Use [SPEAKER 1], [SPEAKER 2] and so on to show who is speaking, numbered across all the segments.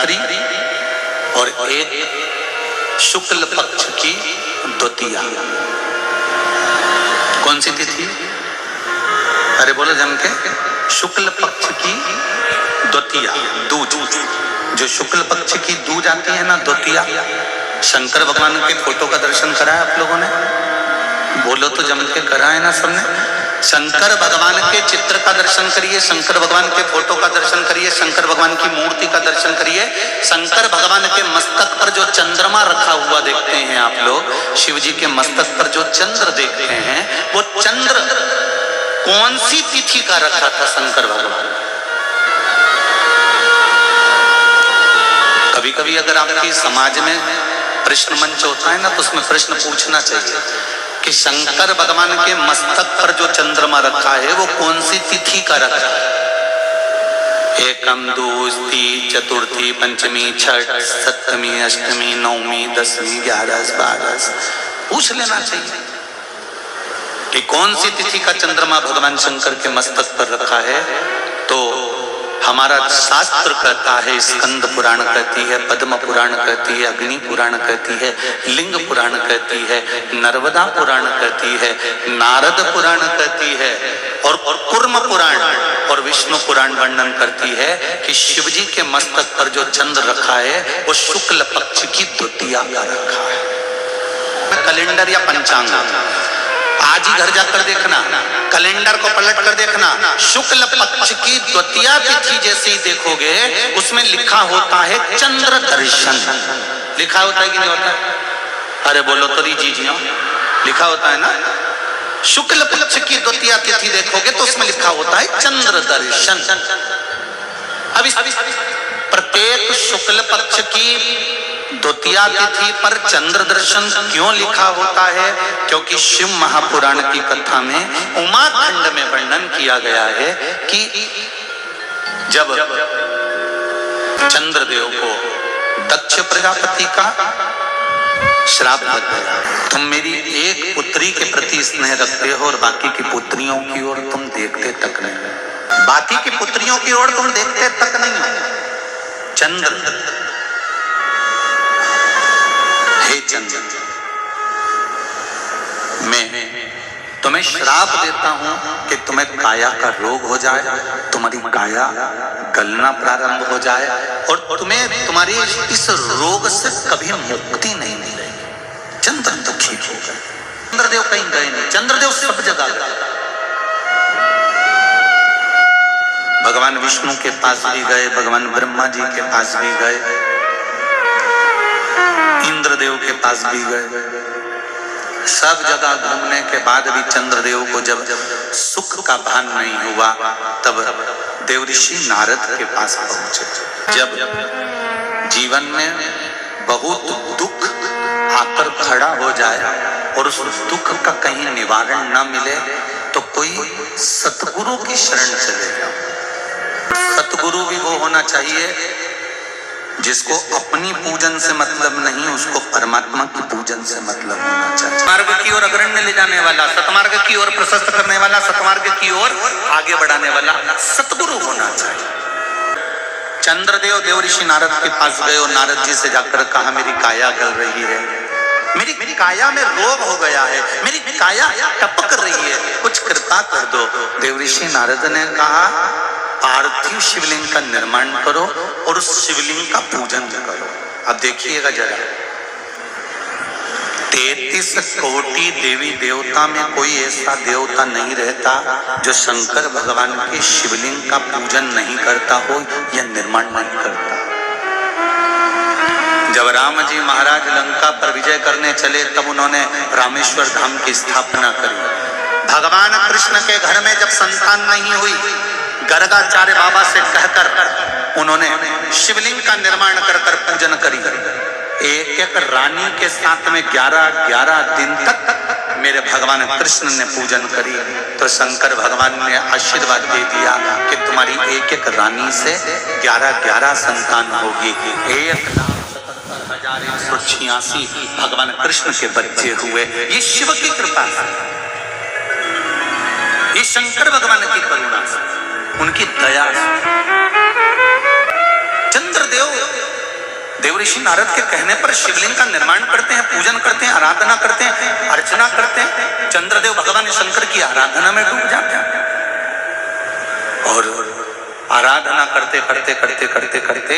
[SPEAKER 1] शिवरात्रि और एक शुक्ल पक्ष की द्वितीया। कौन सी तिथि? अरे बोलो जम के। शुक्ल पक्ष की द्वितीया, दूज। जो शुक्ल पक्ष की दूज आती है ना, द्वितीया, शंकर भगवान के फोटो का दर्शन करा है आप लोगों ने? बोलो तो जम के करा है ना सबने? शंकर भगवान के चित्र का दर्शन करिए, शंकर भगवान के फोटो का दर्शन करिए, शंकर भगवान की मूर्ति का दर्शन करिए। शंकर भगवान के मस्तक पर जो चंद्रमा रखा हुआ देखते हैं आप लोग, शिव जी के मस्तक पर जो चंद्र देखते हैं, वो चंद्र कौन सी तिथि का रखा था शंकर भगवान? कभी कभी अगर आपकी समाज में प्रश्न मंच होता है ना, तो उसमें प्रश्न पूछना चाहिए कि शंकर भगवान के मस्तक पर जो चंद्रमा रखा है वो कौन सी तिथि का रखा है? एकम, दूसरी, चतुर्थी, पंचमी, छठ, सप्तमी, अष्टमी, नवमी, दसवीं, 11, 12 पूछ लेना चाहिए कि कौन सी तिथि का चंद्रमा भगवान शंकर के मस्तक पर रखा है। तो हमारा शास्त्र कहता है, स्कंद पुराण कहती है, पद्म पुराण कहती है, अग्नि पुराण कहती है, लिंग पुराण कहती है, नर्मदा पुराण कहती है, नारद पुराण कहती है, और कूर्म पुराण और विष्णु पुराण वर्णन करती है कि शिव जी के मस्तक पर जो चंद्र रखा है वो शुक्ल पक्ष की द्वितीया का रखा है। कैलेंडर या पंचांग आज ही घर जाकर देखना, कैलेंडर को पलट कर देखना, शुक्ल पक्ष की द्वितीया तिथि जैसे ही देखोगे उसमें लिखा होता है चंद्र दर्शन। लिखा होता है कि नहीं होता? अरे बोलो तो जी, लिखा होता है ना। शुक्ल पक्ष की द्वितीया तिथि देखोगे तो उसमें लिखा होता है चंद्र दर्शन। अब प्रत्येक शुक्ल पक्ष की द्वितीया तिथि पर चंद्र दर्शन क्यों लिखा होता है? क्योंकि शिव महापुराण की कथा में उमाखंड में वर्णन किया गया है कि जब चंद्रदेव को दक्ष प्रजापति का श्राप लग गया, तुम मेरी एक पुत्री के प्रति स्नेह रखते हो और बाकी की पुत्रियों की ओर तुम देखते तक नहीं, बाकी की पुत्रियों की ओर तुम देखते तक नहीं। चंद्र, हे चंद्र, मैं तुम्हें श्राप देता हूं कि तुम्हें काया का रोग हो जाए, तुम्हारी काया गलना प्रारंभ हो जाए और तुम्हें तुम्हारे इस रोग से कभी मुक्ति नहीं मिलेगी। चंद्र दुखी हो गए। चंद्रदेव कहीं गए नहीं, चंद्रदेव सब जगह गए। भगवान विष्णु के पास भी गए, भगवान ब्रह्मा जी के पास भी गए, इंद्रदेव के पास भी गए। सब जगह घूमने के बाद भी चंद्रदेव को जब सुख का भान नहीं हुआ, तब देवऋषि नारद के पास पहुंचे। जब जीवन में बहुत दुख आकर खड़ा हो जाए और उस दुख का कहीं निवारण न मिले तो कोई सतगुरु की शरण चले जाओ। सतगुरु भी वो होना चाहिए जिसको अपनी पूजन से मतलब नहीं, उसको परमात्मा की पूजन से मतलब होना चाहिए। मार्ग की ओर अग्रण्य ले जाने वाला, सतमार्ग की ओर प्रशस्त करने वाला, सतमार्ग की ओर आगे बढ़ाने वाला सतगुरु होना चाहिए। चंद्रदेव देवऋषि नारद के पास गए और नारद जी से जाकर कहा, मेरी काया गल रही है, मेरी काया में रोग हो गया है, मेरी काया टपक रही है, कुछ कृपा कर दो। देवऋषि नारद ने कहा, पार्थिव शिवलिंग का निर्माण करो और उस शिवलिंग का पूजन करो। अब देखिएगा जरा, 33 कोटि देवी देवता में कोई ऐसा देवता नहीं रहता जो शंकर भगवान के शिवलिंग का पूजन नहीं करता हो या निर्माण नहीं करता। जब राम जी महाराज लंका पर विजय करने चले तब उन्होंने रामेश्वर धाम की स्थापना करी। भगवान कृष्ण के घर में जब संतान नहीं हुई, गर्गाचार्य बाबा से कहकर उन्होंने शिवलिंग का निर्माण कर पूजन करी। एक एक रानी के साथ में 11 दिन तक मेरे भगवान कृष्ण ने पूजन करी। तो शंकर भगवान ने आशीर्वाद दे दिया कि तुम्हारी एक एक रानी से 11 संतान होगी। 1,77,186 भगवान कृष्ण के बच्चे हुए। ये शिव की कृपा है, ये शंकर भगवान की करुणा से, उनकी दया से। चंद्रदेव देवऋषि नारद के कहने पर शिवलिंग का निर्माण करते हैं, पूजन करते हैं, आराधना करते हैं, अर्चना करते हैं। चंद्रदेव भगवान शंकर की आराधना में डूब जाते हैं और आराधना करते करते करते करते करते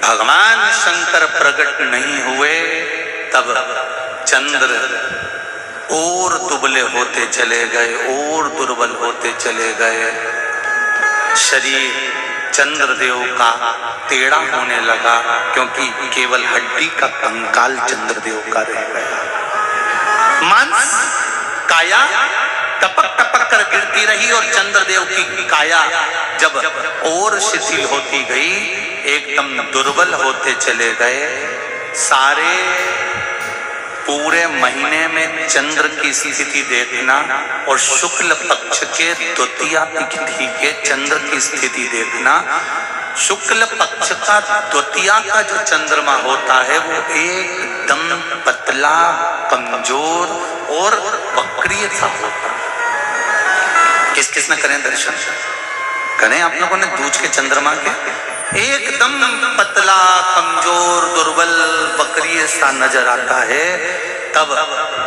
[SPEAKER 1] भगवान शंकर प्रकट नहीं हुए, तब चंद्र और दुबले होते चले गए, और दुर्बल होते चले गए। शरीर चंद्रदेव का टेढ़ा होने लगा, क्योंकि केवल हड्डी का कंकाल चंद्रदेव का रह गया। मांस काया टपक टपक कर गिरती रही और चंद्रदेव की काया जब और शिथिल होती गई, एकदम दुर्बल होते चले गए। सारे पूरे महीने में चंद्र की स्थिति देखना और शुक्ल पक्ष के द्वितीया तिथि के चंद्र की स्थिति देखना। शुक्ल पक्ष का द्वितीया का जो चंद्रमा होता है वो एकदम पतला, कमजोर और वक्रीय सा होता है। किस किस ने करें दर्शन? करें आप लोगों ने दूज के चंद्रमा के? एकदम पतला, कमजोर, दुर्बल, वक्रीय सा नजर आता है। तब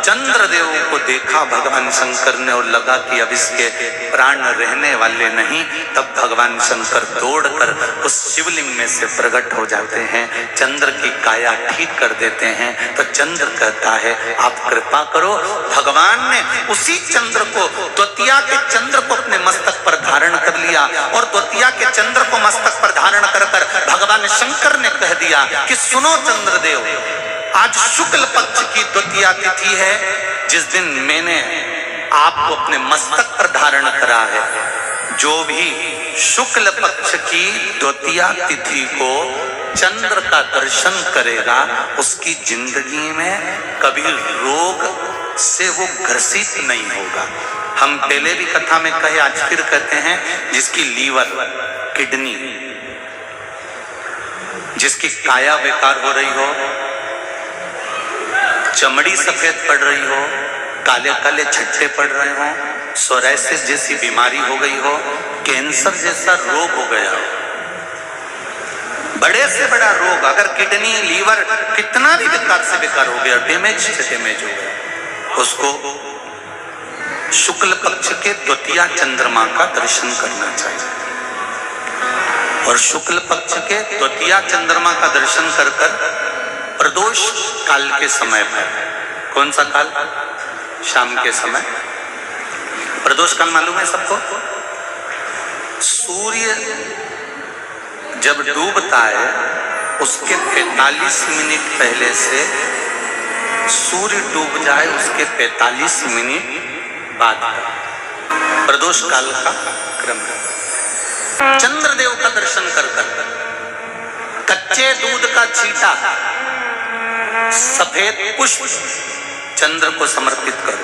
[SPEAKER 1] चंद्रदेव को देखा भगवान शंकर ने और लगा कि अब इसके प्राण रहने वाले नहीं। तब भगवान शंकर दौड़कर उस शिवलिंग में से प्रकट हो जाते हैं, चंद्र की काया ठीक कर देते हैं। तो चंद्र कहता है आप कृपा करो। भगवान ने उसी चंद्र को, द्वितीया के चंद्र को अपने मस्तक पर धारण कर लिया और द्वितीया के चंद्र को मस्तक पर धारण कर भगवान शंकर ने कह दिया कि सुनो चंद्रदेव, आज शुक्ल पक्ष की द्वितीया तिथि है, जिस दिन मैंने आपको अपने मस्तक पर धारण करा है। जो भी शुक्ल पक्ष की द्वितीया तिथि को चंद्र का दर्शन करेगा, उसकी जिंदगी में कभी रोग से वो ग्रसित नहीं होगा। हम पहले भी कथा में कहे, आज फिर कहते हैं, जिसकी लीवर, किडनी, जिसकी काया बेकार हो रही हो, चमड़ी सफेद पड़ रही हो, काले काले छट्टे पड़ रहे हो, सोराइसिस जैसी बीमारी हो गई हो, कैंसर जैसा रोग हो गया हो, बड़े से बड़ा रोग, अगर किडनी, लीवर कितना भी बेकार से बेकार हो गया, डैमेज से डैमेज हो गया, उसको शुक्ल पक्ष के द्वितीया चंद्रमा का दर्शन करना चाहिए। और शुक्ल पक्ष के द्वितीया चंद्रमा का दर्शन कर कर प्रदोष काल के समय पर, कौन सा काल? शाम के समय। प्रदोष काल मालूम है सबको? सूर्य जब डूबता है उसके 45 मिनट पहले से सूर्य डूब जाए उसके 45 मिनट बाद प्रदोष काल का क्रम है। चंद्रदेव का दर्शन कर कर कच्चे दूध का छींटा, सफेद पुष्प चंद्र को समर्पित करो।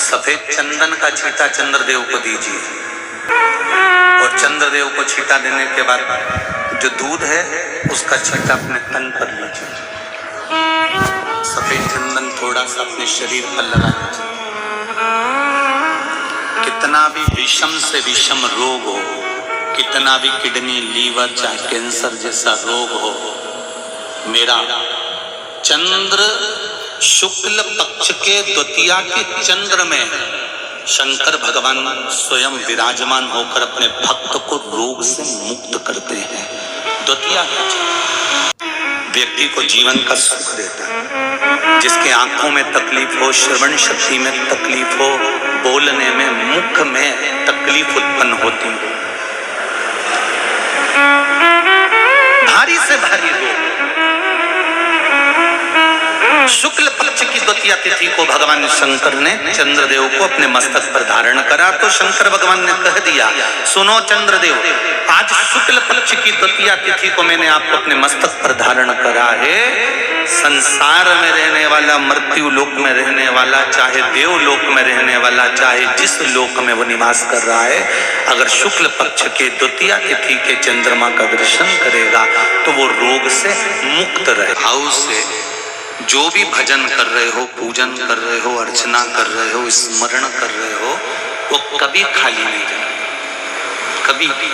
[SPEAKER 1] सफेद चंदन का छींटा चंद्रदेव को दीजिए और चंद्रदेव को छींटा देने के बाद जो दूध है उसका छींटा अपने तन पर लीजिए। सफेद चंदन थोड़ा सा अपने शरीर पर लगा लीजिए। कितना भी विषम से विषम रोग हो, कितना भी किडनी, लीवर, चाहे कैंसर जैसा रोग हो, मेरा चंद्र शुक्ल पक्ष के द्वितीया के चंद्र में शंकर भगवान स्वयं विराजमान होकर अपने भक्त को रोग से मुक्त करते हैं। द्वितीया का चंद्र व्यक्ति को जीवन का सुख देता है। जिसके आंखों में तकलीफ हो, श्रवण शक्ति में तकलीफ हो, बोलने में, मुख में तकलीफ उत्पन्न होती हो, भारी से भारी रोग, शुक्ल पक्ष की द्वितीया तिथि को भगवान शंकर ने चंद्रदेव को अपने मस्तक पर धारण करा। तो शंकर भगवान ने कह दिया, सुनो चंद्रदेव, आज शुक्ल पक्ष की द्वितीया तिथि को मैंने आपको अपने मस्तक पर धारण करा है। संसार में रहने वाला, मृत्यु लोक में रहने वाला, चाहे देवलोक में रहने वाला, चाहे जिस लोक में वो निवास कर रहा है, अगर शुक्ल पक्ष के द्वितीया तिथि के चंद्रमा का दर्शन करेगा तो वो रोग से मुक्त रहे। भाव से जो भी भजन कर रहे हो, पूजन कर रहे हो, अर्चना कर रहे हो, स्मरण कर रहे हो, वो कभी खाली नहीं जाए, कभी भी।